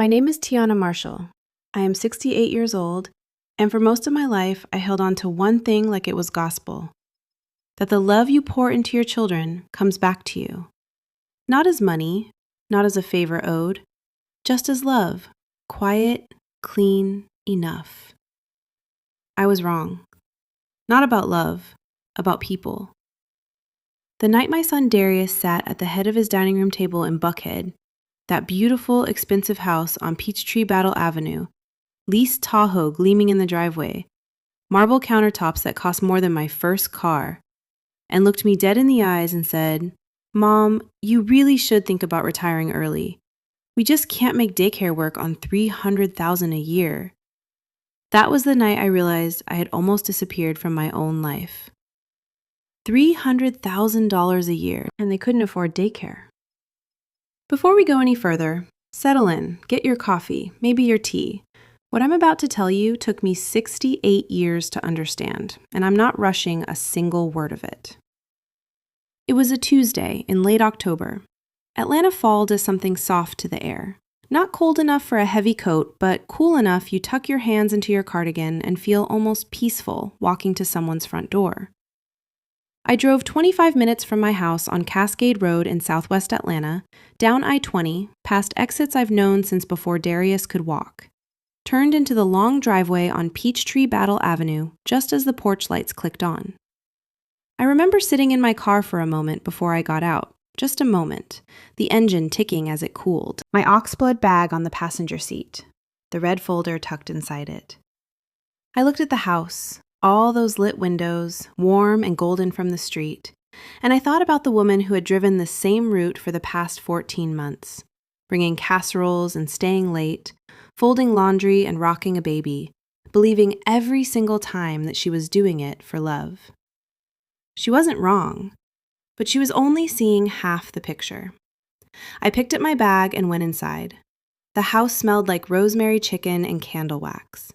My name is Tiana Marshall. I am 68 years old, and for most of my life, I held on to one thing like it was gospel: that the love you pour into your children comes back to you. Not as money, not as a favor owed, just as love, quiet, clean, enough. I was wrong. Not about love, about people. The night my son Darius sat at the head of his dining room table in Buckhead, that beautiful, expensive house on Peachtree Battle Avenue, leased Tahoe gleaming in the driveway, marble countertops that cost more than my first car, and looked me dead in the eyes and said, "Mom, you really should think about retiring early. We just can't make daycare work on $300,000 a year." That was the night I realized I had almost disappeared from my own life. $300,000 a year, and they couldn't afford daycare. Before we go any further, settle in, get your coffee, maybe your tea. What I'm about to tell you took me 68 years to understand, and I'm not rushing a single word of it. It was a Tuesday in late October. Atlanta fall does something soft to the air. Not cold enough for a heavy coat, but cool enough you tuck your hands into your cardigan and feel almost peaceful walking to someone's front door. I drove 25 minutes from my house on Cascade Road in southwest Atlanta, down I-20, past exits I've known since before Darius could walk. Turned into the long driveway on Peachtree Battle Avenue just as the porch lights clicked on. I remember sitting in my car for a moment before I got out. Just a moment, the engine ticking as it cooled, my oxblood bag on the passenger seat, the red folder tucked inside it. I looked at the house, all those lit windows, warm and golden from the street, and I thought about the woman who had driven the same route for the past 14 months, bringing casseroles and staying late, folding laundry and rocking a baby, believing every single time that she was doing it for love. She wasn't wrong, but she was only seeing half the picture. I picked up my bag and went inside. The house smelled like rosemary chicken and candle wax.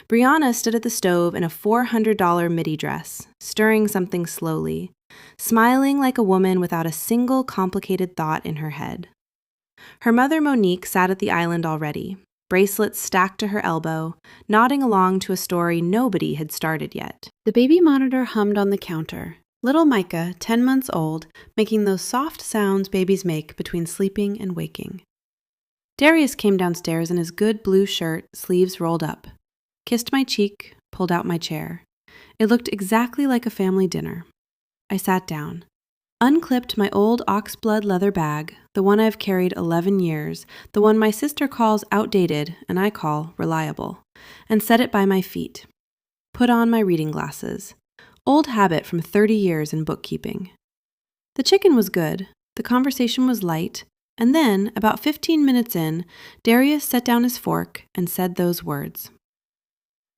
Brianna stood at the stove in a $400 midi dress, stirring something slowly, smiling like a woman without a single complicated thought in her head. Her mother Monique sat at the island already, bracelets stacked to her elbow, nodding along to a story nobody had started yet. The baby monitor hummed on the counter, little Micah, 10 months old, making those soft sounds babies make between sleeping and waking. Darius came downstairs in his good blue shirt, sleeves rolled up, kissed my cheek, pulled out my chair. It looked exactly like a family dinner. I sat down, unclipped my old oxblood leather bag, the one I've carried 11 years, the one my sister calls outdated and I call reliable, and set it by my feet. Put on my reading glasses. Old habit from 30 years in bookkeeping. The chicken was good, the conversation was light, and then, about 15 minutes in, Darius set down his fork and said those words.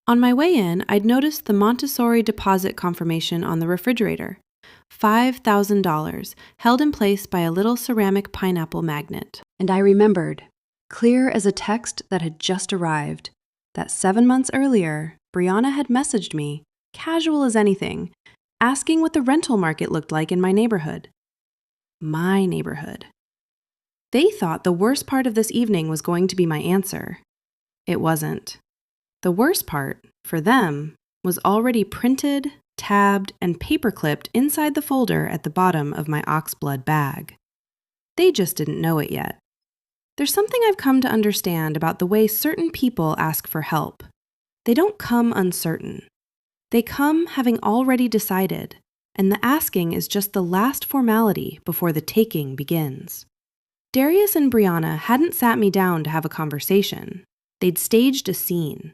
On my way in, I'd noticed the Montessori deposit confirmation on the refrigerator. $5,000, held in place by a little ceramic pineapple magnet. And I remembered, clear as a text that had just arrived, that 7 months earlier, Brianna had messaged me, casual as anything, asking what the rental market looked like in my neighborhood. My neighborhood. They thought the worst part of this evening was going to be my answer. It wasn't. The worst part, for them, was already printed, tabbed, and paper-clipped inside the folder at the bottom of my oxblood bag. They just didn't know it yet. There's something I've come to understand about the way certain people ask for help. They don't come uncertain. They come having already decided, and the asking is just the last formality before the taking begins. Darius and Brianna hadn't sat me down to have a conversation. They'd staged a scene.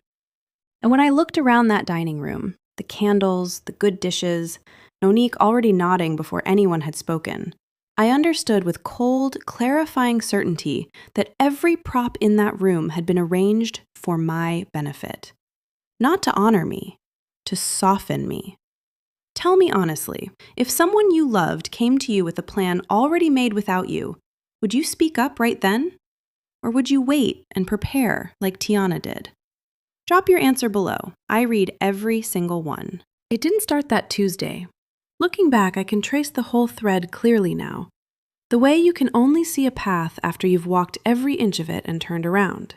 And when I looked around that dining room, the candles, the good dishes, Monique already nodding before anyone had spoken, I understood with cold, clarifying certainty that every prop in that room had been arranged for my benefit. Not to honor me, to soften me. Tell me honestly, if someone you loved came to you with a plan already made without you, would you speak up right then? Or would you wait and prepare like Tiana did? Drop your answer below. I read every single one. It didn't start that Tuesday. Looking back, I can trace the whole thread clearly now. The way you can only see a path after you've walked every inch of it and turned around.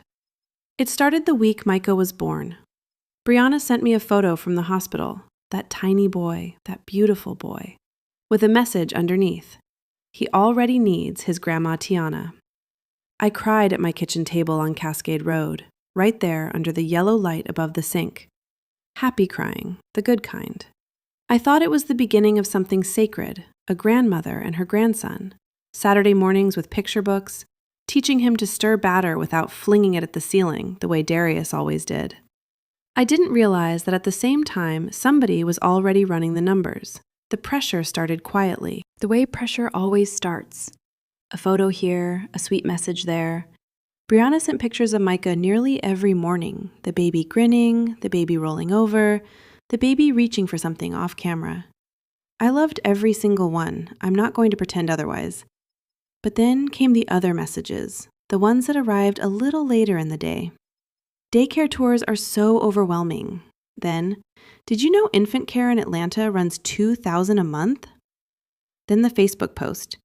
It started the week Micah was born. Brianna sent me a photo from the hospital, that tiny boy, that beautiful boy, with a message underneath. He already needs his grandma Tiana. I cried at my kitchen table on Cascade Road, right there under the yellow light above the sink. Happy crying, the good kind. I thought it was the beginning of something sacred, a grandmother and her grandson. Saturday mornings with picture books, teaching him to stir batter without flinging it at the ceiling, the way Darius always did. I didn't realize that at the same time, somebody was already running the numbers. The pressure started quietly, the way pressure always starts. A photo here, a sweet message there. Brianna sent pictures of Micah nearly every morning, the baby grinning, the baby rolling over, the baby reaching for something off camera. I loved every single one. I'm not going to pretend otherwise. But then came the other messages, the ones that arrived a little later in the day. Daycare tours are so overwhelming. Then, did you know infant care in Atlanta runs $2,000 a month? Then the Facebook post.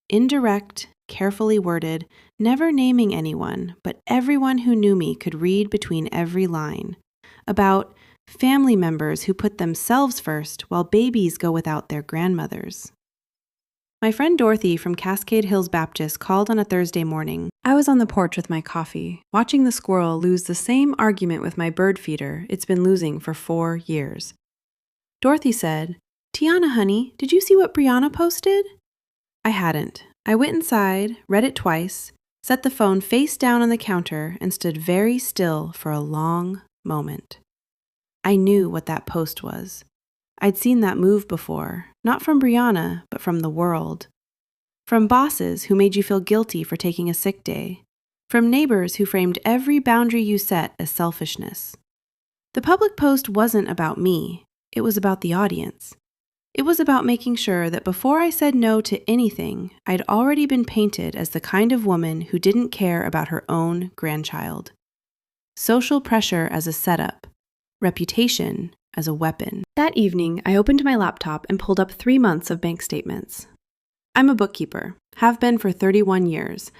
Indirect, carefully worded, never naming anyone, but everyone who knew me could read between every line. About family members who put themselves first while babies go without their grandmothers. My friend Dorothy from Cascade Hills Baptist called on a Thursday morning. I was on the porch with my coffee, watching the squirrel lose the same argument with my bird feeder it's been losing for 4 years. Dorothy said, "Tiana, honey, did you see what Brianna posted?" I hadn't. I went inside, read it twice, set the phone face down on the counter, and stood very still for a long moment. I knew what that post was. I'd seen that move before, not from Brianna, but from the world. From bosses who made you feel guilty for taking a sick day. From neighbors who framed every boundary you set as selfishness. The public post wasn't about me. It was about the audience. It was about making sure that before I said no to anything, I'd already been painted as the kind of woman who didn't care about her own grandchild. Social pressure as a setup. Reputation as a weapon. That evening, I opened my laptop and pulled up 3 months of bank statements. I'm a bookkeeper, have been for 31 years.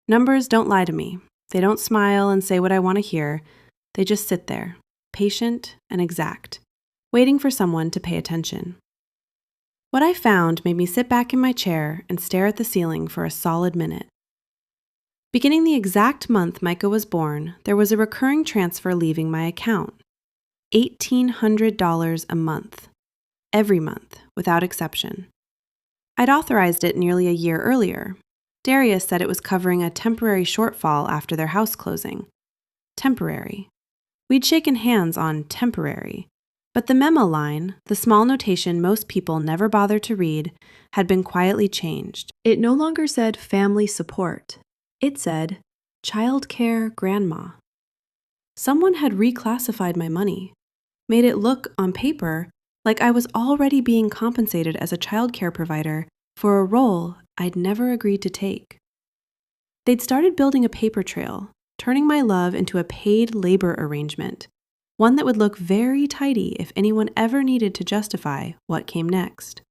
Numbers don't lie to me. They don't smile and say what I want to hear. They just sit there, patient and exact, waiting for someone to pay attention. What I found made me sit back in my chair and stare at the ceiling for a solid minute. Beginning the exact month Micah was born, there was a recurring transfer leaving my account. $1,800 a month. Every month, without exception. I'd authorized it nearly a year earlier. Darius said it was covering a temporary shortfall after their house closing. Temporary. We'd shaken hands on temporary. But the memo line, the small notation most people never bother to read, had been quietly changed. It no longer said family support. It said child care grandma. Someone had reclassified my money, made it look, on paper, like I was already being compensated as a child care provider for a role I'd never agreed to take. They'd started building a paper trail, turning my love into a paid labor arrangement, one that would look very tidy if anyone ever needed to justify what came next.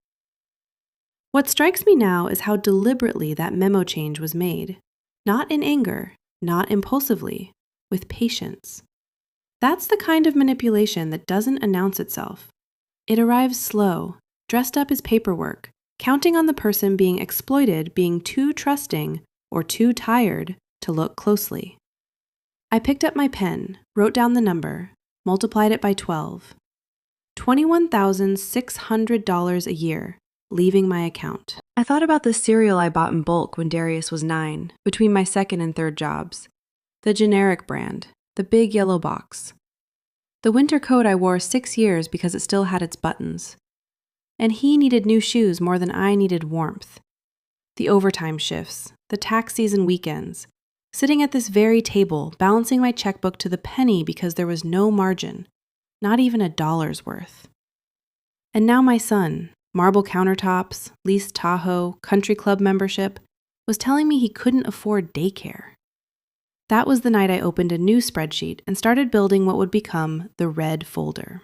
What strikes me now is how deliberately that memo change was made. Not in anger, not impulsively, with patience. That's the kind of manipulation that doesn't announce itself. It arrives slow, dressed up as paperwork, counting on the person being exploited being too trusting or too tired to look closely. I picked up my pen, wrote down the number, multiplied it by 12. $21,600 a year, leaving my account. I thought about the cereal I bought in bulk when Darius was 9, between my second and third jobs. The generic brand. The big yellow box. The winter coat I wore 6 years because it still had its buttons. And he needed new shoes more than I needed warmth. The overtime shifts, the tax season weekends, sitting at this very table, balancing my checkbook to the penny because there was no margin, not even $1's worth. And now my son, marble countertops, leased Tahoe, country club membership, was telling me he couldn't afford daycare. That was the night I opened a new spreadsheet and started building what would become the red folder.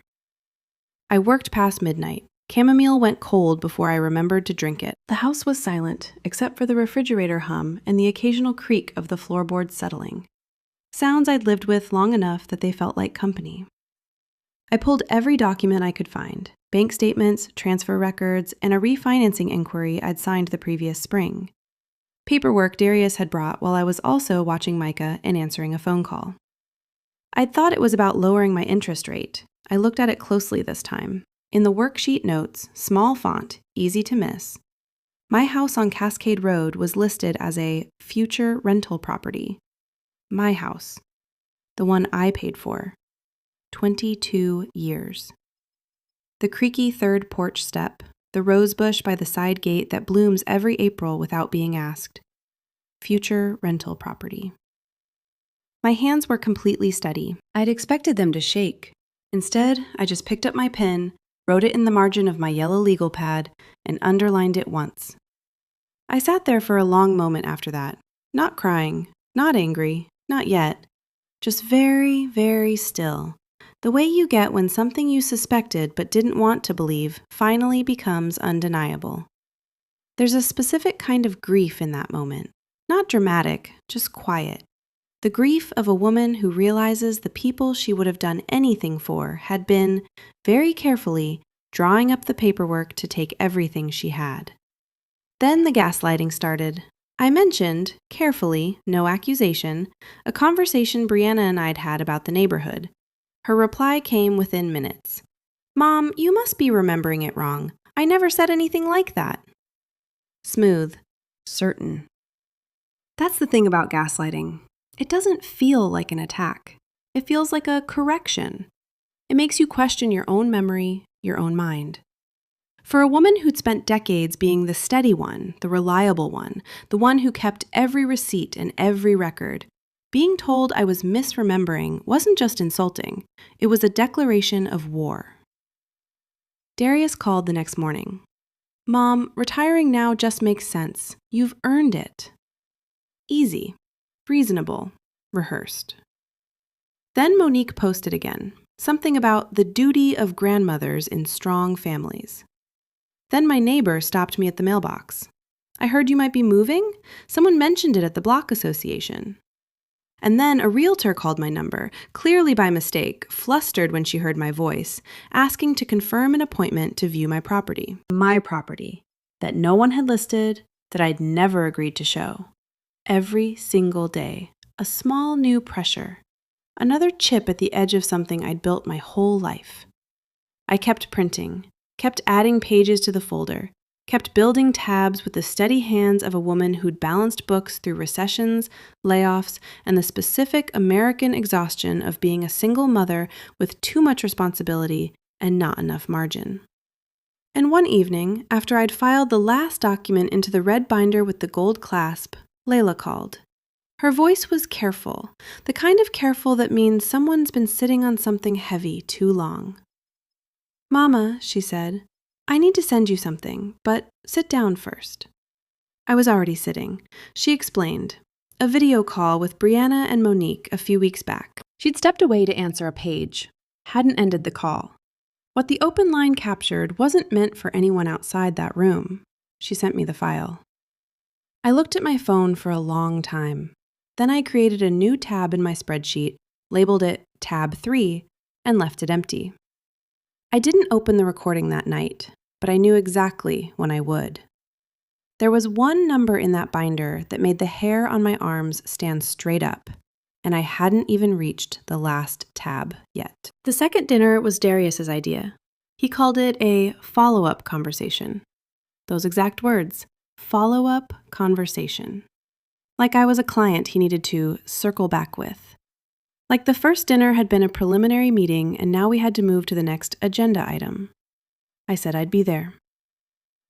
I worked past midnight, Chamomile went cold before I remembered to drink it. The house was silent, except for the refrigerator hum and the occasional creak of the floorboards settling. Sounds I'd lived with long enough that they felt like company. I pulled every document I could find: bank statements, transfer records, and a refinancing inquiry I'd signed the previous spring. Paperwork Darius had brought while I was also watching Micah and answering a phone call. I'd thought it was about lowering my interest rate. I looked at it closely this time. In the worksheet notes, small font, easy to miss, my house on Cascade Road was listed as a future rental property. My house. The one I paid for. 22 years. The creaky third porch step, the rosebush by the side gate that blooms every April without being asked. Future rental property. My hands were completely steady. I'd expected them to shake. Instead, I just picked up my pen, wrote it in the margin of my yellow legal pad, and underlined it once. I sat there for a long moment after that, not crying, not angry, not yet, just very, very still. The way you get when something you suspected but didn't want to believe finally becomes undeniable. There's a specific kind of grief in that moment. Not dramatic, just quiet. The grief of a woman who realizes the people she would have done anything for had been, very carefully, drawing up the paperwork to take everything she had. Then the gaslighting started. I mentioned, carefully, no accusation, a conversation Brianna and I'd had about the neighborhood. Her reply came within minutes. "Mom, you must be remembering it wrong. I never said anything like that." Smooth. Certain. That's the thing about gaslighting. It doesn't feel like an attack. It feels like a correction. It makes you question your own memory, your own mind. For a woman who'd spent decades being the steady one, the reliable one, the one who kept every receipt and every record, being told I was misremembering wasn't just insulting. It was a declaration of war. Darius called the next morning. "Mom, retiring now just makes sense. You've earned it." Easy. Reasonable, rehearsed. Then Monique posted again, something about the duty of grandmothers in strong families. Then my neighbor stopped me at the mailbox. "I heard you might be moving? Someone mentioned it at the block association." And then a realtor called my number, clearly by mistake, flustered when she heard my voice, asking to confirm an appointment to view my property. My property, that no one had listed, that I'd never agreed to show. Every single day, a small new pressure, another chip at the edge of something I'd built my whole life. I kept printing, kept adding pages to the folder, kept building tabs with the steady hands of a woman who'd balanced books through recessions, layoffs, and the specific American exhaustion of being a single mother with too much responsibility and not enough margin. And one evening, after I'd filed the last document into the red binder with the gold clasp, Layla called. Her voice was careful, the kind of careful that means someone's been sitting on something heavy too long. "Mama," she said, "I need to send you something, but sit down first." I was already sitting. She explained. A video call with Brianna and Monique a few weeks back. She'd stepped away to answer a page, hadn't ended the call. What the open line captured wasn't meant for anyone outside that room. She sent me the file. I looked at my phone for a long time. Then I created a new tab in my spreadsheet, labeled it Tab 3, and left it empty. I didn't open the recording that night, but I knew exactly when I would. There was one number in that binder that made the hair on my arms stand straight up, and I hadn't even reached the last tab yet. The second dinner was Darius's idea. He called it a follow-up conversation. Those exact words. Follow-up conversation. Like I was a client he needed to circle back with. Like the first dinner had been a preliminary meeting and now we had to move to the next agenda item. I said I'd be there.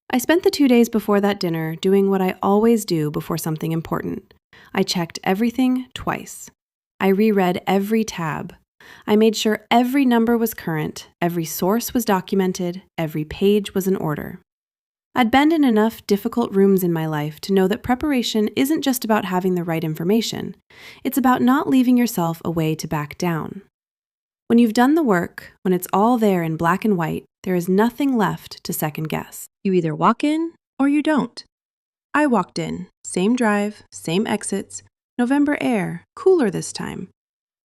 I spent the 2 days before that dinner doing what I always do before something important. I checked everything twice. I reread every tab. I made sure every number was current, every source was documented, every page was in order. I'd been in enough difficult rooms in my life to know that preparation isn't just about having the right information. It's about not leaving yourself a way to back down. When you've done the work, when it's all there in black and white, There is nothing left to second guess. You either walk in or you don't. I walked in. Same drive, same exits, November air, cooler this time.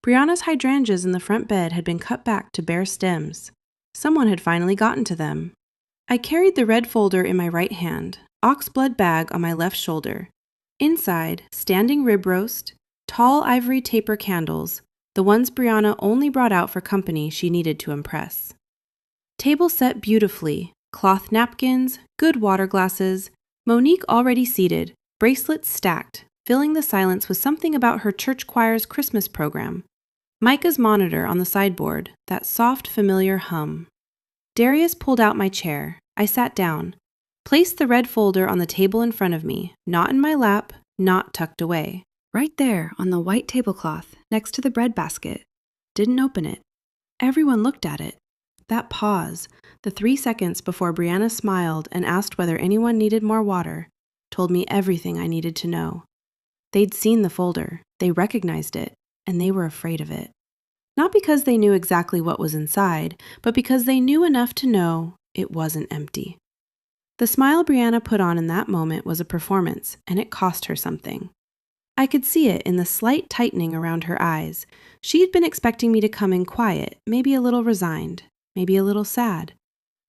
Brianna's hydrangeas in the front bed had been cut back to bare stems. Someone had finally gotten to them. I carried the red folder in my right hand, ox blood bag on my left shoulder. Inside, standing rib roast, tall ivory taper candles, the ones Brianna only brought out for company she needed to impress. Table set beautifully, cloth napkins, good water glasses, Monique already seated, bracelets stacked, filling the silence with something about her church choir's Christmas program. Micah's monitor on the sideboard, that soft, familiar hum. Darius pulled out my chair. I sat down, placed the red folder on the table in front of me, not in my lap, not tucked away. Right there on the white tablecloth, next to the bread basket. Didn't open it. Everyone looked at it. That pause, the 3 seconds before Brianna smiled and asked whether anyone needed more water, told me everything I needed to know. They'd seen the folder, they recognized it, and they were afraid of it. Not because they knew exactly what was inside, but because they knew enough to know it wasn't empty. The smile Brianna put on in that moment was a performance, and it cost her something. I could see it in the slight tightening around her eyes. She'd been expecting me to come in quiet, maybe a little resigned, maybe a little sad.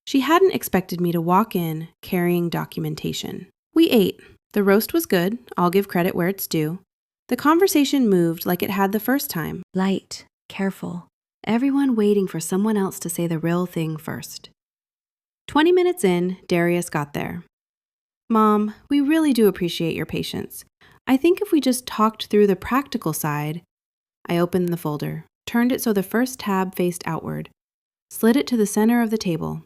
She hadn't expected me to walk in carrying documentation. We ate. The roast was good. I'll give credit where it's due. The conversation moved like it had the first time. Light, careful. Everyone waiting for someone else to say the real thing first. 20 minutes in, Darius got there. Mom, we really do appreciate your patience. I think if we just talked through the practical side. I opened the folder, turned it so the first tab faced outward, slid it to the center of the table.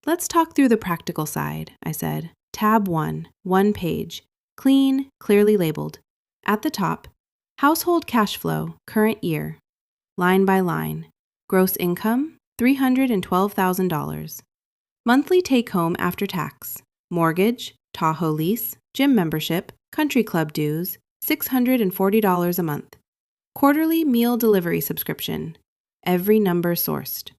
Let's talk through the practical side, I said. Tab 1, 1 page, clean, clearly labeled. At the top, household cash flow, current year. Line by line, gross income, $312,000. Monthly take-home after tax, mortgage, Tahoe lease, gym membership, country club dues, $640 a month. Quarterly meal delivery subscription, every number sourced.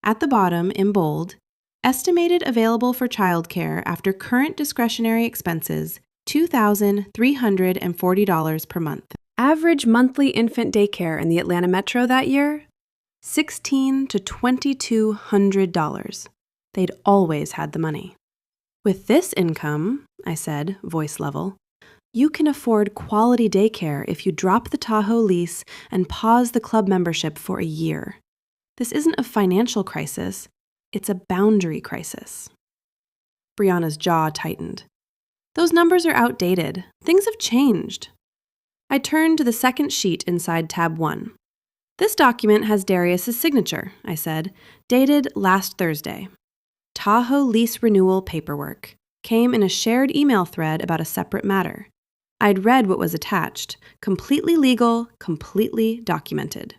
At the bottom, in bold, estimated available for childcare after current discretionary expenses, $2,340 per month. Average monthly infant daycare in the Atlanta metro that year? $1,600 to $2,200. They'd always had the money. With this income, I said, voice level, you can afford quality daycare if you drop the Tahoe lease and pause the club membership for a year. This isn't a financial crisis, it's a boundary crisis. Brianna's jaw tightened. Those numbers are outdated. Things have changed. I turned to the second sheet inside tab 1. This document has Darius's signature, I said, dated last Thursday. Tahoe lease renewal paperwork. Came in a shared email thread about a separate matter. I'd read what was attached. Completely legal, completely documented.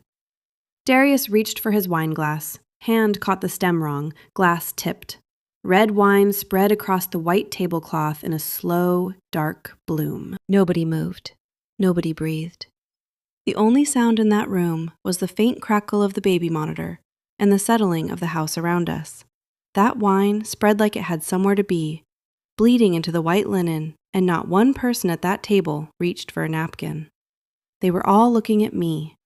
Darius reached for his wine glass. Hand caught the stem wrong, glass tipped. Red wine spread across the white tablecloth in a slow, dark bloom. Nobody moved. Nobody breathed. The only sound in that room was the faint crackle of the baby monitor and the settling of the house around us. That wine spread like it had somewhere to be, bleeding into the white linen, and not one person at that table reached for a napkin. They were all looking at me.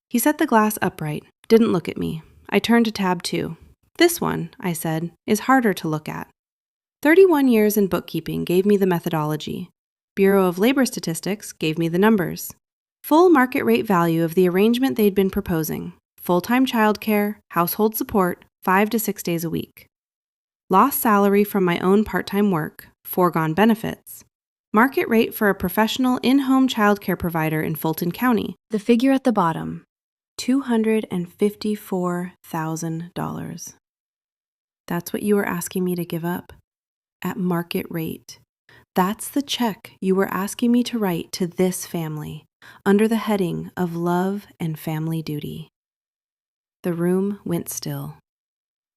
He set the glass upright, didn't look at me. I turned to tab 2. This one, I said, is harder to look at. 31 years in bookkeeping gave me the methodology. Bureau of Labor Statistics gave me the numbers. Full market rate value of the arrangement they'd been proposing. Full-time childcare, household support, 5 to 6 days a week. Lost salary from my own part-time work, foregone benefits. Market rate for a professional in-home childcare provider in Fulton County. The figure at the bottom, $254,000. That's what you were asking me to give up? At market rate. That's the check you were asking me to write to this family, under the heading of love and family duty. The room went still.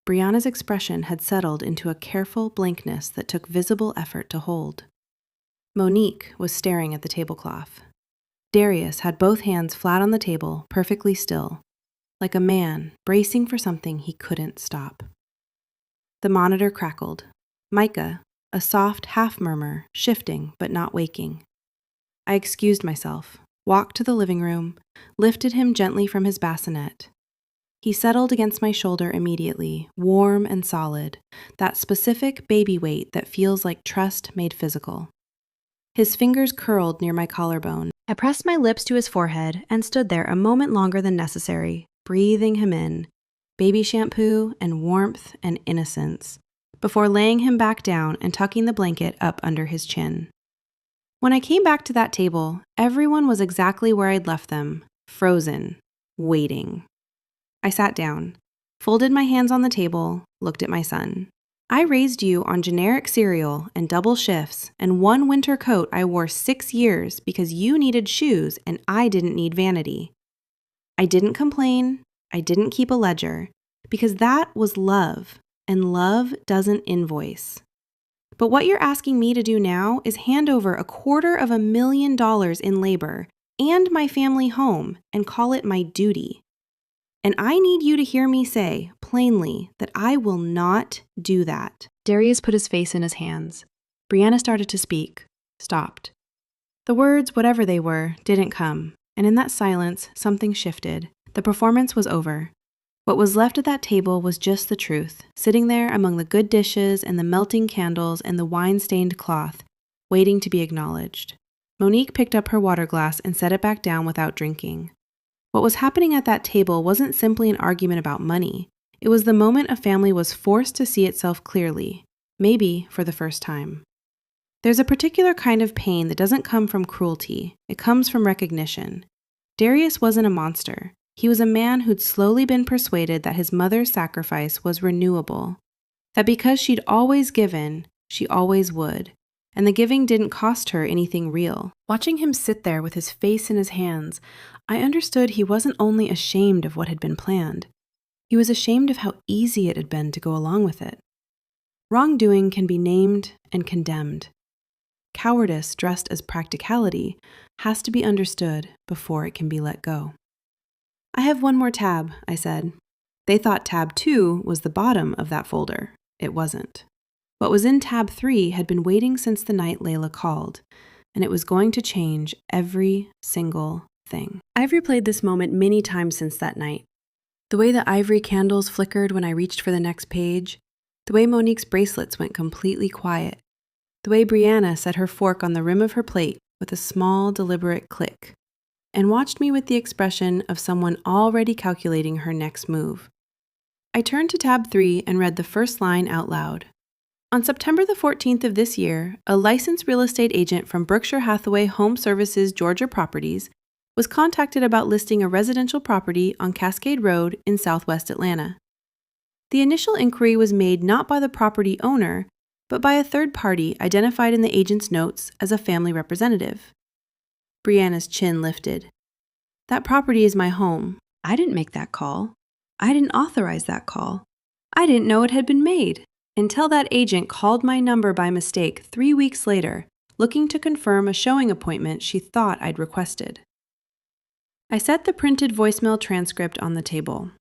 Brianna's expression had settled into a careful blankness that took visible effort to hold. Monique was staring at the tablecloth. Darius had both hands flat on the table, perfectly still, like a man bracing for something he couldn't stop. The monitor crackled. Micah, a soft half murmur, shifting but not waking. I excused myself, walked to the living room, lifted him gently from his bassinet. He settled against my shoulder immediately, warm and solid, that specific baby weight that feels like trust made physical. His fingers curled near my collarbone. I pressed my lips to his forehead and stood there a moment longer than necessary, breathing him in, baby shampoo and warmth and innocence, before laying him back down and tucking the blanket up under his chin. When I came back to that table, everyone was exactly where I'd left them, frozen, waiting. I sat down, folded my hands on the table, looked at my son. I raised you on generic cereal and double shifts and one winter coat I wore 6 years because you needed shoes and I didn't need vanity. I didn't complain, I didn't keep a ledger, because that was love, and love doesn't invoice. But what you're asking me to do now is hand over $250,000 in labor and my family home and call it my duty. And I need you to hear me say, plainly, that I will not do that. Darius put his face in his hands. Brianna started to speak, stopped. The words, whatever they were, didn't come, and in that silence, something shifted. The performance was over. What was left at that table was just the truth, sitting there among the good dishes and the melting candles and the wine-stained cloth, waiting to be acknowledged. Monique picked up her water glass and set it back down without drinking. What was happening at that table wasn't simply an argument about money. It was the moment a family was forced to see itself clearly, maybe for the first time. There's a particular kind of pain that doesn't come from cruelty. It comes from recognition. Darius wasn't a monster. He was a man who'd slowly been persuaded that his mother's sacrifice was renewable, that because she'd always given, she always would, and the giving didn't cost her anything real. Watching him sit there with his face in his hands, I understood he wasn't only ashamed of what had been planned. He was ashamed of how easy it had been to go along with it. Wrongdoing can be named and condemned. Cowardice dressed as practicality has to be understood before it can be let go. I have one more tab, I said. They thought tab 2 was the bottom of that folder. It wasn't. What was in tab 3 had been waiting since the night Layla called, and it was going to change every single thing. I've replayed this moment many times since that night. The way the ivory candles flickered when I reached for the next page, the way Monique's bracelets went completely quiet, the way Brianna set her fork on the rim of her plate with a small, deliberate click, and watched me with the expression of someone already calculating her next move. I turned to tab 3 and read the first line out loud. On September the 14th of this year, a licensed real estate agent from Berkshire Hathaway Home Services Georgia Properties was contacted about listing a residential property on Cascade Road in southwest Atlanta. The initial inquiry was made not by the property owner, but by a third party identified in the agent's notes as a family representative. Brianna's chin lifted. That property is my home. I didn't make that call. I didn't authorize that call. I didn't know it had been made until that agent called my number by mistake 3 weeks later, looking to confirm a showing appointment she thought I'd requested. I set the printed voicemail transcript on the table.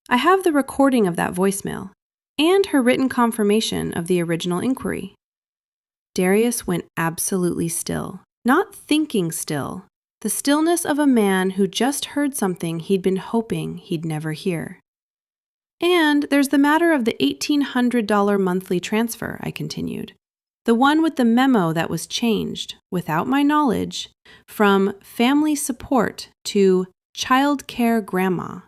I have the recording of that voicemail and her written confirmation of the original inquiry. Darius went absolutely still, not thinking still, the stillness of a man who just heard something he'd been hoping he'd never hear. And there's the matter of the $1,800 monthly transfer, I continued. The one with the memo that was changed, without my knowledge, from family support to child care grandma.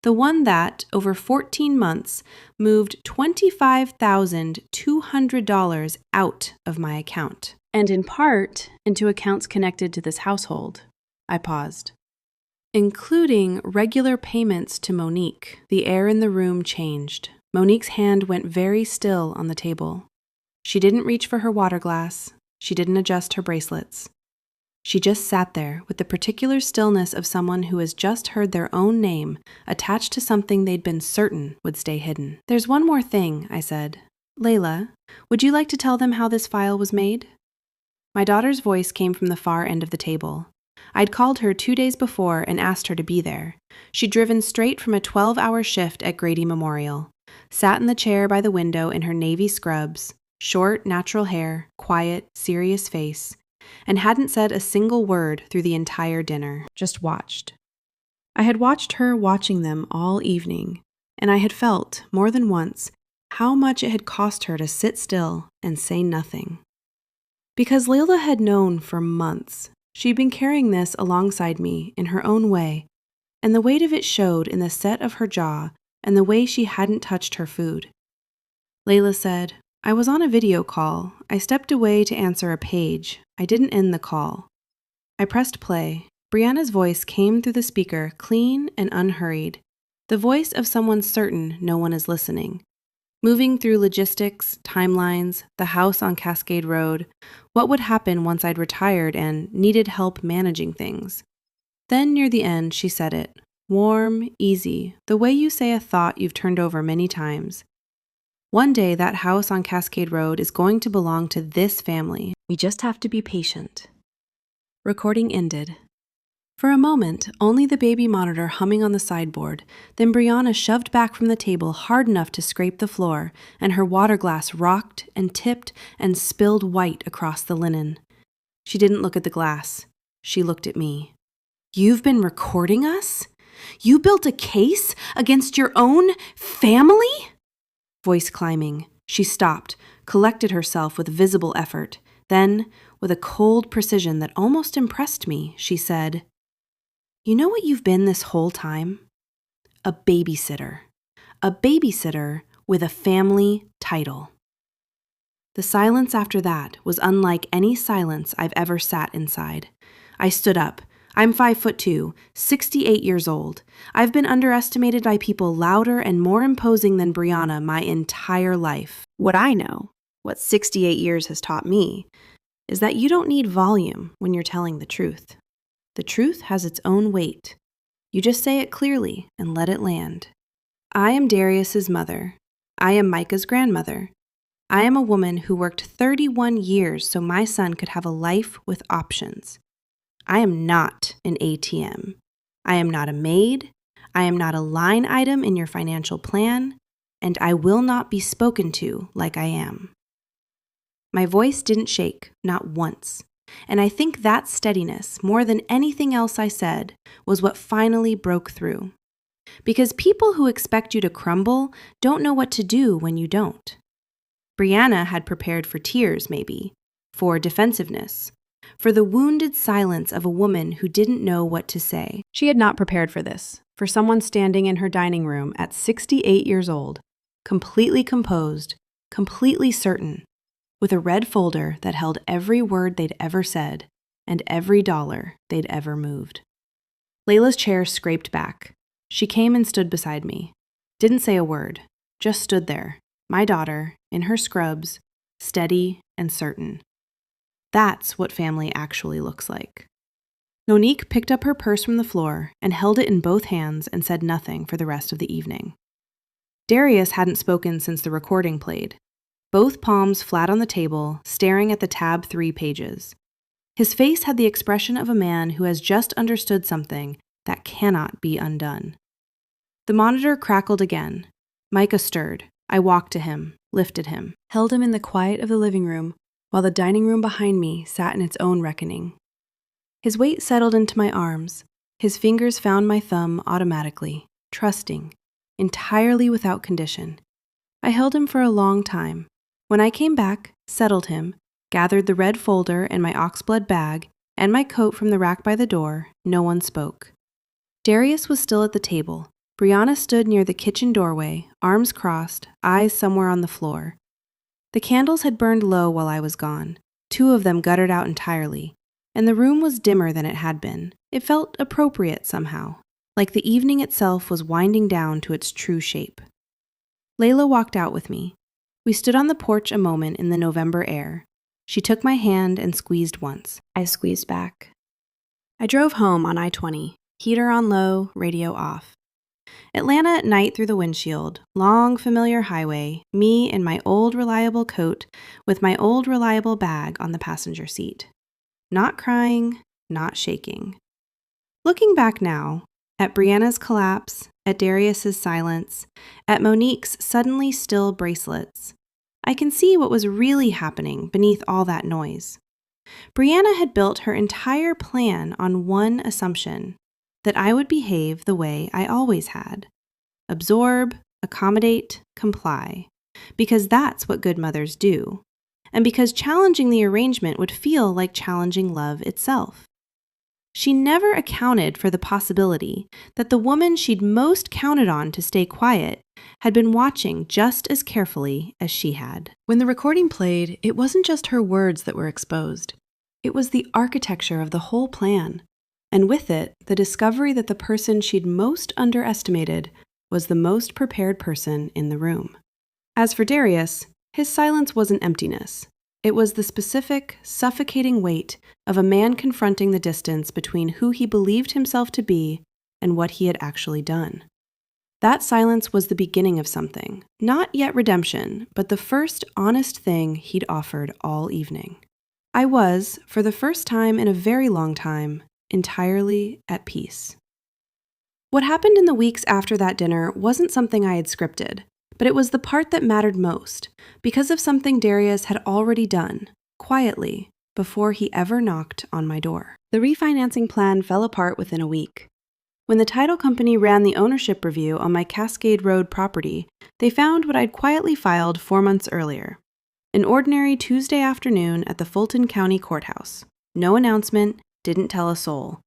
The one that, over 14 months, moved $25,200 out of my account, and in part into accounts connected to this household. I paused. Including regular payments to Monique. The air in the room changed. Monique's hand went very still on the table. She didn't reach for her water glass. She didn't adjust her bracelets. She just sat there with the particular stillness of someone who has just heard their own name attached to something they'd been certain would stay hidden. There's one more thing, I said. Layla, would you like to tell them how this file was made? My daughter's voice came from the far end of the table. I'd called her 2 days before and asked her to be there. She'd driven straight from a 12-hour shift at Grady Memorial. sat in the chair by the window in her navy scrubs, short, natural hair, quiet, serious face, and hadn't said a single word through the entire dinner, just watched. I had watched her watching them all evening, and I had felt, more than once, how much it had cost her to sit still and say nothing. Because Layla had known for months, she'd been carrying this alongside me in her own way, and the weight of it showed in the set of her jaw and the way she hadn't touched her food. Layla said, "I was on a video call. I stepped away to answer a page. I didn't end the call." I pressed play. Brianna's voice came through the speaker, clean and unhurried, the voice of someone certain no one is listening. Moving through logistics, timelines, the house on Cascade Road, what would happen once I'd retired and needed help managing things. Then near the end, she said it, warm, easy, the way you say a thought you've turned over many times. One day that house on Cascade Road is going to belong to this family. We just have to be patient. Recording ended. For a moment, only the baby monitor humming on the sideboard, then Brianna shoved back from the table hard enough to scrape the floor, and her water glass rocked and tipped and spilled white across the linen. She didn't look at the glass. She looked at me. "You've been recording us? You built a case against your own family?" Voice climbing, she stopped, collected herself with visible effort. Then, with a cold precision that almost impressed me, she said, "You know what you've been this whole time? A babysitter. A babysitter with a family title." The silence after that was unlike any silence I've ever sat inside. I stood up. I'm 5'2", 68 years old. I've been underestimated by people louder and more imposing than Brianna my entire life. What I know, what 68 years has taught me, is that you don't need volume when you're telling the truth. The truth has its own weight. You just say it clearly and let it land. I am Darius's mother. I am Micah's grandmother. I am a woman who worked 31 years so my son could have a life with options. I am not an ATM. I am not a maid. I am not a line item in your financial plan, and I will not be spoken to like I am. My voice didn't shake, not once. And I think that steadiness, more than anything else I said, was what finally broke through. Because people who expect you to crumble don't know what to do when you don't. Brianna had prepared for tears, maybe, for defensiveness, for the wounded silence of a woman who didn't know what to say. She had not prepared for this, for someone standing in her dining room at 68 years old, completely composed, completely certain, with a red folder that held every word they'd ever said and every dollar they'd ever moved. Layla's chair scraped back. She came and stood beside me. Didn't say a word, just stood there, my daughter, in her scrubs, steady and certain. That's what family actually looks like. Monique picked up her purse from the floor and held it in both hands and said nothing for the rest of the evening. Darius hadn't spoken since the recording played. Both palms flat on the table, staring at the tab 3 pages. His face had the expression of a man who has just understood something that cannot be undone. The monitor crackled again. Micah stirred. I walked to him, lifted him, held him in the quiet of the living room, while the dining room behind me sat in its own reckoning. His weight settled into my arms. His fingers found my thumb automatically, trusting, entirely without condition. I held him for a long time. When I came back, settled him, gathered the red folder and my oxblood bag, and my coat from the rack by the door, no one spoke. Darius was still at the table. Brianna stood near the kitchen doorway, arms crossed, eyes somewhere on the floor. The candles had burned low while I was gone. 2 of them guttered out entirely, and the room was dimmer than it had been. It felt appropriate somehow, like the evening itself was winding down to its true shape. Layla walked out with me. We stood on the porch a moment in the November air. She took my hand and squeezed once. I squeezed back. I drove home on I-20, heater on low, radio off. Atlanta at night through the windshield, long familiar highway, me in my old reliable coat with my old reliable bag on the passenger seat. Not crying, not shaking. Looking back now, At Brianna's collapse, at Darius's silence, at Monique's suddenly still bracelets. I can see what was really happening beneath all that noise. Brianna had built her entire plan on one assumption, that I would behave the way I always had. Absorb, accommodate, comply. Because that's what good mothers do. And because challenging the arrangement would feel like challenging love itself. She never accounted for the possibility that the woman she'd most counted on to stay quiet had been watching just as carefully as she had. When the recording played, it wasn't just her words that were exposed. It was the architecture of the whole plan, and with it, the discovery that the person she'd most underestimated was the most prepared person in the room. As for Darius, his silence wasn't emptiness. It was the specific, suffocating weight of a man confronting the distance between who he believed himself to be and what he had actually done. That silence was the beginning of something, not yet redemption, but the first honest thing he'd offered all evening. I was, for the first time in a very long time, entirely at peace. What happened in the weeks after that dinner wasn't something I had scripted, but it was the part that mattered most, because of something Darius had already done, quietly, before he ever knocked on my door. The refinancing plan fell apart within a week. When the title company ran the ownership review on my Cascade Road property, they found what I'd quietly filed 4 months earlier. An ordinary Tuesday afternoon at the Fulton County Courthouse. No announcement, didn't tell a soul.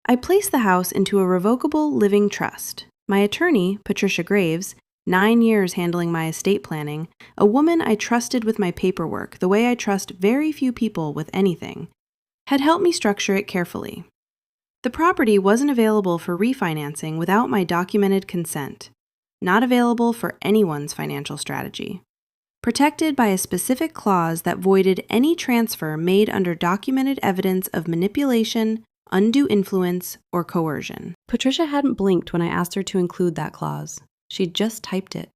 I placed the house into a revocable living trust. My attorney, Patricia Graves, 9 years handling my estate planning, a woman I trusted with my paperwork the way I trust very few people with anything, had helped me structure it carefully. The property wasn't available for refinancing without my documented consent, not available for anyone's financial strategy. Protected by a specific clause that voided any transfer made under documented evidence of manipulation, undue influence, or coercion. Patricia hadn't blinked when I asked her to include that clause. She'd just typed it.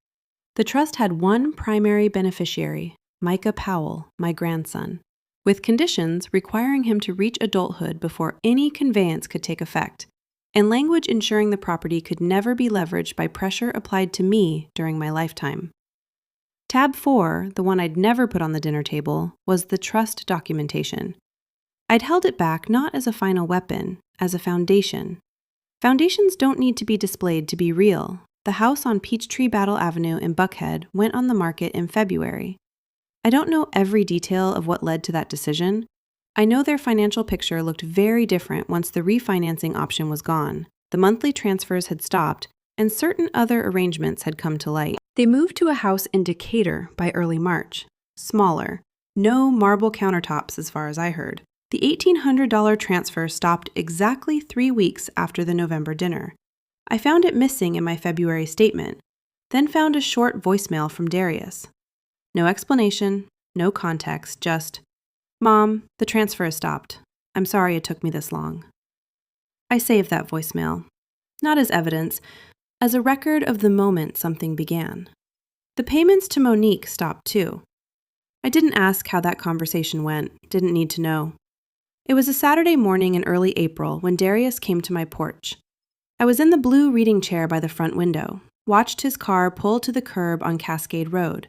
The trust had one primary beneficiary, Micah Powell, my grandson, with conditions requiring him to reach adulthood before any conveyance could take effect, and language ensuring the property could never be leveraged by pressure applied to me during my lifetime. Tab 4, the one I'd never put on the dinner table, was the trust documentation. I'd held it back not as a final weapon, as a foundation. Foundations don't need to be displayed to be real. The house on Peachtree Battle Avenue in Buckhead went on the market in February. I don't know every detail of what led to that decision. I know their financial picture looked very different once the refinancing option was gone, the monthly transfers had stopped, and certain other arrangements had come to light. They moved to a house in Decatur by early March. Smaller. No marble countertops as far as I heard. The $1,800 transfer stopped exactly 3 weeks after the November dinner. I found it missing in my February statement, then found a short voicemail from Darius. No explanation, no context, just, "Mom, the transfer has stopped. I'm sorry it took me this long." I saved that voicemail, not as evidence, as a record of the moment something began. The payments to Monique stopped too. I didn't ask how that conversation went, didn't need to know. It was a Saturday morning in early April when Darius came to my porch. I was in the blue reading chair by the front window, watched his car pull to the curb on Cascade Road,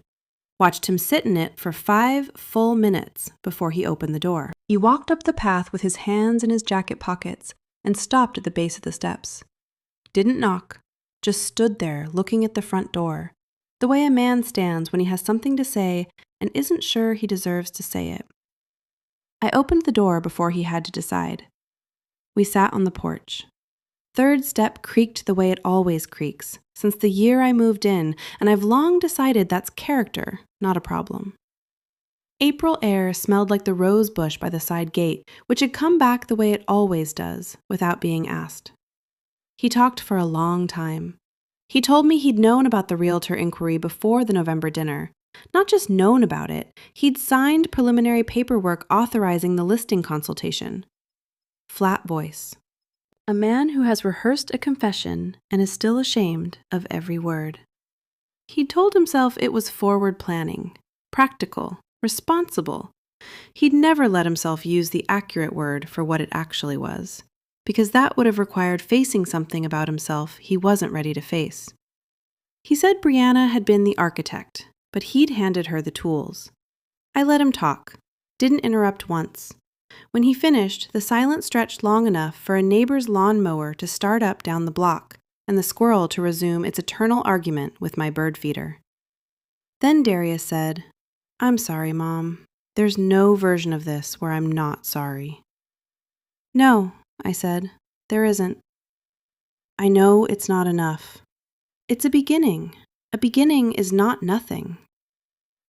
watched him sit in it for 5 full minutes before he opened the door. He walked up the path with his hands in his jacket pockets and stopped at the base of the steps. Didn't knock, just stood there looking at the front door, the way a man stands when he has something to say and isn't sure he deserves to say it. I opened the door before he had to decide. We sat on the porch. Third step creaked the way it always creaks, since the year I moved in, and I've long decided that's character, not a problem. April air smelled like the rose bush by the side gate, which had come back the way it always does, without being asked. He talked for a long time. He told me he'd known about the realtor inquiry before the November dinner. Not just known about it, he'd signed preliminary paperwork authorizing the listing consultation. Flat voice. A man who has rehearsed a confession and is still ashamed of every word. He'd told himself it was forward planning, practical, responsible. He'd never let himself use the accurate word for what it actually was, because that would have required facing something about himself he wasn't ready to face. He said Brianna had been the architect, but he'd handed her the tools. I let him talk, didn't interrupt once. When he finished, the silence stretched long enough for a neighbor's lawnmower to start up down the block and the squirrel to resume its eternal argument with my bird feeder. Then Darius said, "I'm sorry, Mom. There's no version of this where I'm not sorry." "No," I said, "there isn't. I know it's not enough. It's a beginning. A beginning is not nothing."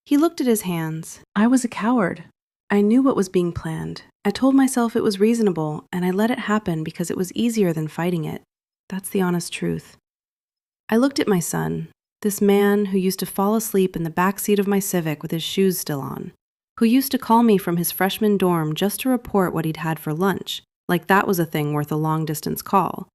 He looked at his hands. I was a coward. I knew what was being planned. I told myself it was reasonable, and I let it happen because it was easier than fighting it. That's the honest truth. I looked at my son, this man who used to fall asleep in the back seat of my Civic with his shoes still on, who used to call me from his freshman dorm just to report what he'd had for lunch, like that was a thing worth a long-distance call.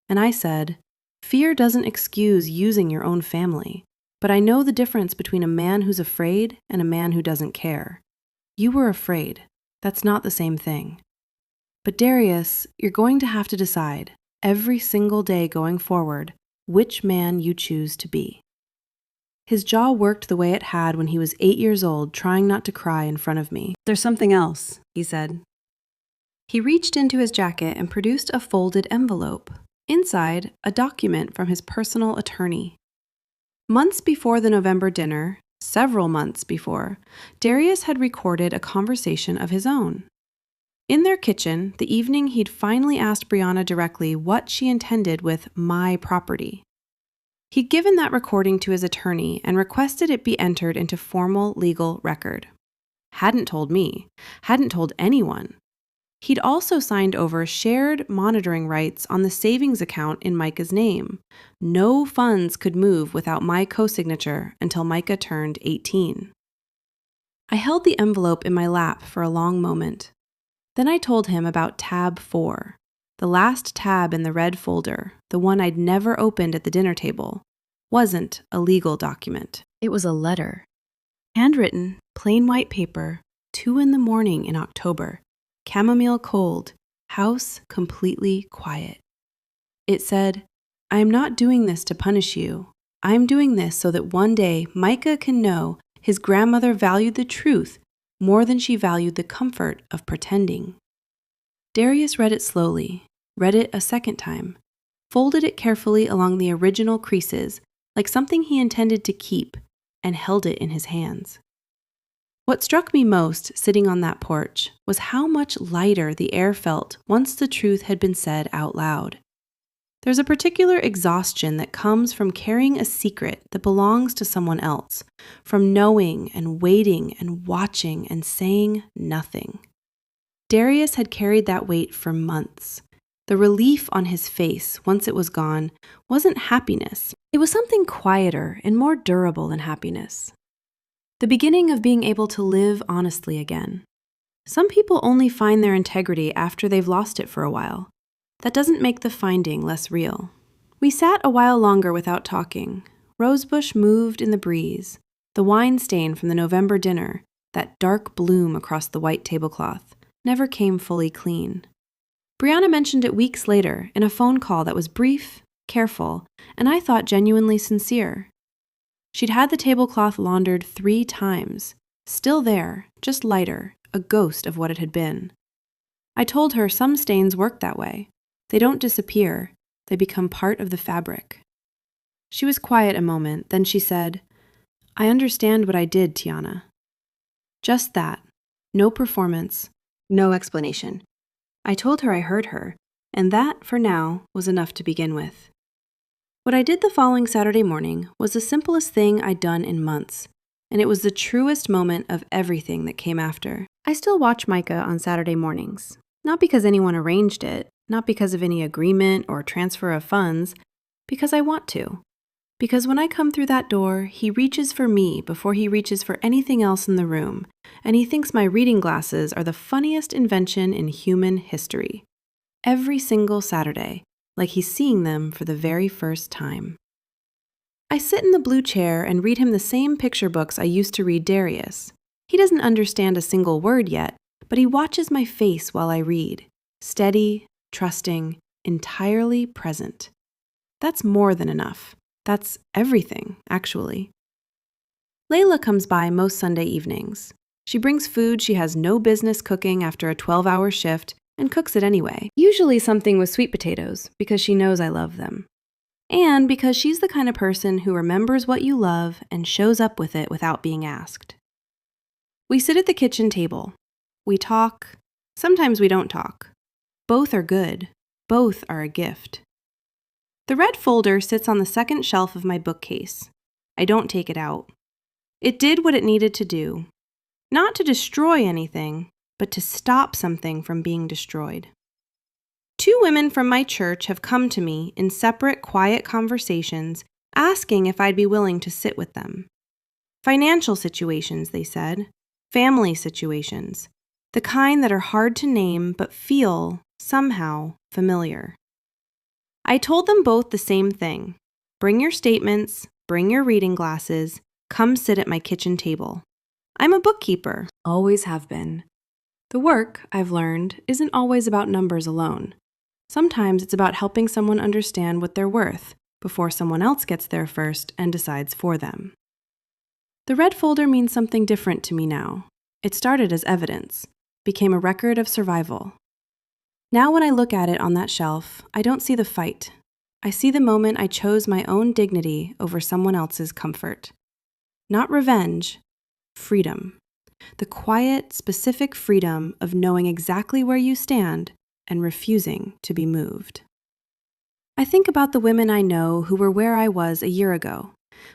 And I said, "Fear doesn't excuse using your own family, but I know the difference between a man who's afraid and a man who doesn't care. You were afraid. That's not the same thing. But Darius, you're going to have to decide, every single day going forward, which man you choose to be." His jaw worked the way it had when he was 8 years old, trying not to cry in front of me. "There's something else," he said. He reached into his jacket and produced a folded envelope. Inside, a document from his personal attorney. Months before the November dinner, several months before, Darius had recorded a conversation of his own. In their kitchen, the evening he'd finally asked Brianna directly what she intended with my property. He'd given that recording to his attorney and requested it be entered into formal legal record. Hadn't told me, hadn't told anyone. He'd also signed over shared monitoring rights on the savings account in Micah's name. No funds could move without my co-signature until Micah turned 18. I held the envelope in my lap for a long moment. Then I told him about tab 4, the last tab in the red folder, the one I'd never opened at the dinner table. Wasn't a legal document. It was a letter. Handwritten, plain white paper, 2 a.m. in October. Chamomile cold, house completely quiet. It said, "I am not doing this to punish you. I am doing this so that one day Micah can know his grandmother valued the truth more than she valued the comfort of pretending." Darius read it slowly, read it a second time, folded it carefully along the original creases, like something he intended to keep, and held it in his hands. What struck me most, sitting on that porch, was how much lighter the air felt once the truth had been said out loud. There's a particular exhaustion that comes from carrying a secret that belongs to someone else, from knowing and waiting and watching and saying nothing. Darius had carried that weight for months. The relief on his face, once it was gone, wasn't happiness. It was something quieter and more durable than happiness. The beginning of being able to live honestly again. Some people only find their integrity after they've lost it for a while. That doesn't make the finding less real. We sat a while longer without talking. Rosebush moved in the breeze. The wine stain from the November dinner, that dark bloom across the white tablecloth, never came fully clean. Brianna mentioned it weeks later in a phone call that was brief, careful, and I thought genuinely sincere. She'd had the tablecloth laundered 3 times. Still there, just lighter, a ghost of what it had been. I told her some stains work that way. They don't disappear. They become part of the fabric. She was quiet a moment, then she said, "I understand what I did, Tiana." Just that. No performance. No explanation. I told her I heard her, and that, for now, was enough to begin with. What I did the following Saturday morning was the simplest thing I'd done in months, and it was the truest moment of everything that came after. I still watch Micah on Saturday mornings, not because anyone arranged it, not because of any agreement or transfer of funds, because I want to. Because when I come through that door, he reaches for me before he reaches for anything else in the room, and he thinks my reading glasses are the funniest invention in human history. Every single Saturday, like he's seeing them for the very first time. I sit in the blue chair and read him the same picture books I used to read Darius. He doesn't understand a single word yet, but he watches my face while I read. Steady, trusting, entirely present. That's more than enough. That's everything, actually. Layla comes by most Sunday evenings. She brings food she has no business cooking after a 12-hour shift and cooks it anyway. Usually something with sweet potatoes, because she knows I love them. And because she's the kind of person who remembers what you love and shows up with it without being asked. We sit at the kitchen table. We talk. Sometimes we don't talk. Both are good. Both are a gift. The red folder sits on the second shelf of my bookcase. I don't take it out. It did what it needed to do. Not to destroy anything, but to stop something from being destroyed. 2 women from my church have come to me in separate, quiet conversations, asking if I'd be willing to sit with them. Financial situations, they said. Family situations. The kind that are hard to name but feel, somehow, familiar. I told them both the same thing. Bring your statements, bring your reading glasses, come sit at my kitchen table. I'm a bookkeeper. Always have been. The work, I've learned, isn't always about numbers alone. Sometimes it's about helping someone understand what they're worth before someone else gets there first and decides for them. The red folder means something different to me now. It started as evidence, became a record of survival. Now when I look at it on that shelf, I don't see the fight. I see the moment I chose my own dignity over someone else's comfort. Not revenge, freedom. The quiet, specific freedom of knowing exactly where you stand and refusing to be moved. I think about the women I know who were where I was a year ago.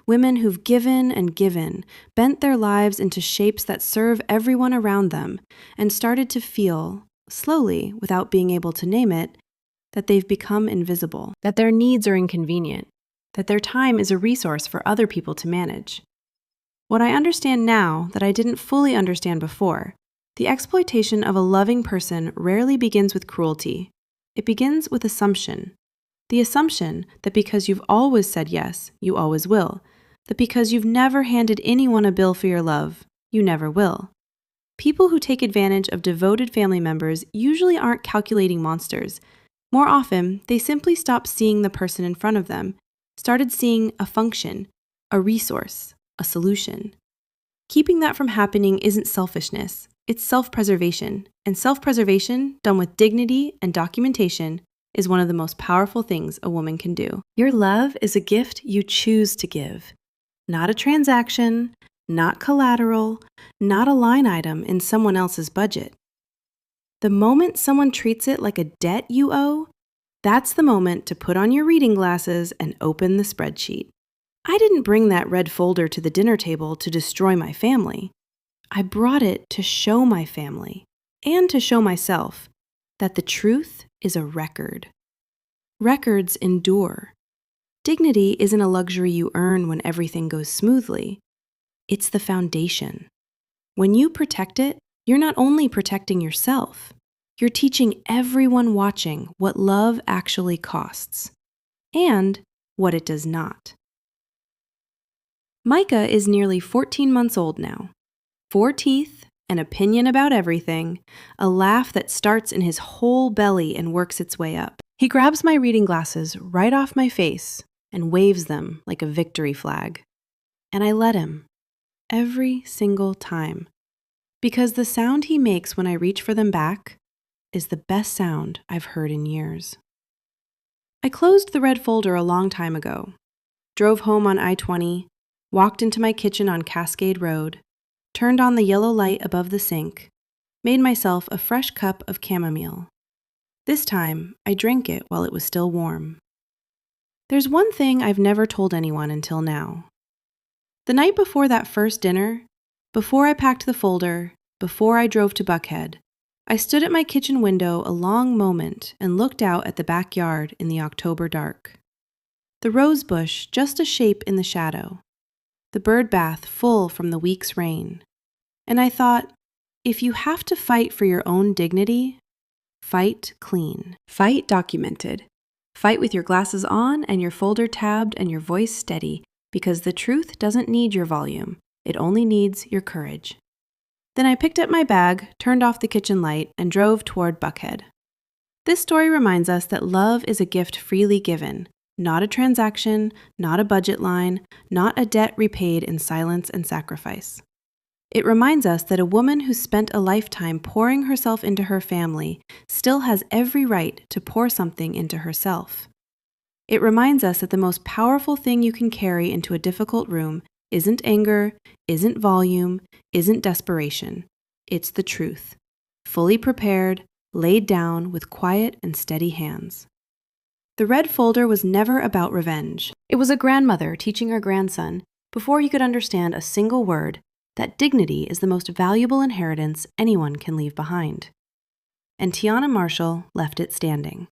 Women who've given and given, bent their lives into shapes that serve everyone around them, and started to feel, slowly, without being able to name it, that they've become invisible, that their needs are inconvenient, that their time is a resource for other people to manage. What I understand now that I didn't fully understand before, the exploitation of a loving person rarely begins with cruelty. It begins with assumption. The assumption that because you've always said yes, you always will. That because you've never handed anyone a bill for your love, you never will. People who take advantage of devoted family members usually aren't calculating monsters. More often, they simply stopped seeing the person in front of them, started seeing a function, a resource, a solution. Keeping that from happening isn't selfishness, it's self-preservation, and self-preservation, done with dignity and documentation, is one of the most powerful things a woman can do. Your love is a gift you choose to give, not a transaction, not collateral, not a line item in someone else's budget. The moment someone treats it like a debt you owe, that's the moment to put on your reading glasses and open the spreadsheet. I didn't bring that red folder to the dinner table to destroy my family. I brought it to show my family and to show myself that the truth is a record. Records endure. Dignity isn't a luxury you earn when everything goes smoothly. It's the foundation. When you protect it, you're not only protecting yourself, you're teaching everyone watching what love actually costs and what it does not. Micah is nearly 14 months old now. 4 teeth, an opinion about everything, a laugh that starts in his whole belly and works its way up. He grabs my reading glasses right off my face and waves them like a victory flag. And I let him, every single time, because the sound he makes when I reach for them back is the best sound I've heard in years. I closed the red folder a long time ago, drove home on I-20, walked into my kitchen on Cascade Road, turned on the yellow light above the sink, made myself a fresh cup of chamomile. This time, I drank it while it was still warm. There's one thing I've never told anyone until now. The night before that first dinner, before I packed the folder, before I drove to Buckhead, I stood at my kitchen window a long moment and looked out at the backyard in the October dark. The rose bush just a shape in the shadow, the bird bath full from the week's rain. And I thought, if you have to fight for your own dignity, fight clean. Fight documented. Fight with your glasses on and your folder tabbed and your voice steady, because the truth doesn't need your volume. It only needs your courage. Then I picked up my bag, turned off the kitchen light, and drove toward Buckhead. This story reminds us that love is a gift freely given, not a transaction, not a budget line, not a debt repaid in silence and sacrifice. It reminds us that a woman who spent a lifetime pouring herself into her family still has every right to pour something into herself. It reminds us that the most powerful thing you can carry into a difficult room isn't anger, isn't volume, isn't desperation. It's the truth, fully prepared, laid down with quiet and steady hands. The red folder was never about revenge. It was a grandmother teaching her grandson, before he could understand a single word, that dignity is the most valuable inheritance anyone can leave behind. And Tiana Marshall left it standing.